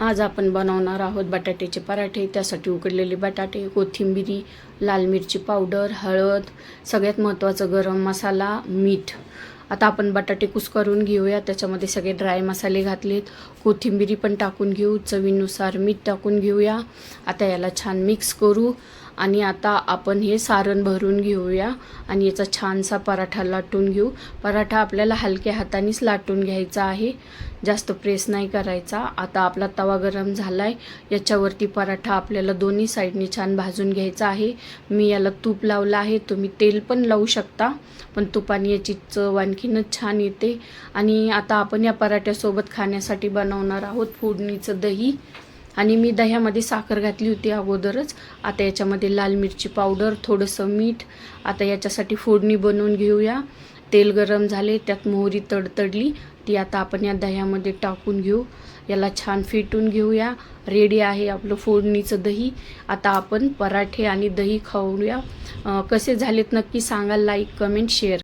आज आपण बनवणार आहोत बटाट्याचे पराठे। त्यासाठी उकडलेले बटाटे, कोथिंबिरी, लाल मिरची पावडर, हळद, सगळ्यात महत्त्वाचं गरम मसाला, मीठ। आता आपण बटाटे कुस्करून घेऊया। त्याच्यामध्ये सगळे ड्राय मसाले घातलेत, कोथिंबिरी पण टाकून घेऊ, चवीनुसार मीठ टाकून घेऊया। आता याला छान मिक्स करू आणि आता आपण हे सारण भरून घेऊया आणि याचा छानसा पराठा लाटून घेऊ। पराठा आपल्याला हलक्या हातानेच लाटून घ्यायचा आहे, जास्त प्रेस नाही करायचा। आता आपला तवा गरम झालाय, याच्यावरती पराठा आपल्याला दोन्ही साइडनी छान भाजून घ्यायचा आहे। मी याला तूप लावलं आहे, तुम्ही तेल पण लावू शकता, पण तुपाने याची चव आणखीनच छान येते। आणि आता आपण या पराठ्यासोबत खाण्यासाठी बनवणार आहोत फोडणीचं दही। आणि मी दह्यामध्ये साखर घातली होती अगोदरच। आता याच्यामध्ये लाल मिरची पावडर, थोडंसं मीठ। आता याच्यासाठी फोडणी बनवून घेऊया। तेल गरम झाले, त्यात मोहरी तडतडली, ती आता आपण या दह्यामध्ये टाकून घेऊ। याला छान फेटून घेऊया। रेडी आहे आपलं फोडणीचं दही। आता आपण पराठे आणि दही खाऊया। कसे झालेत नक्की सांगा, लाईक, कमेंट, शेअर।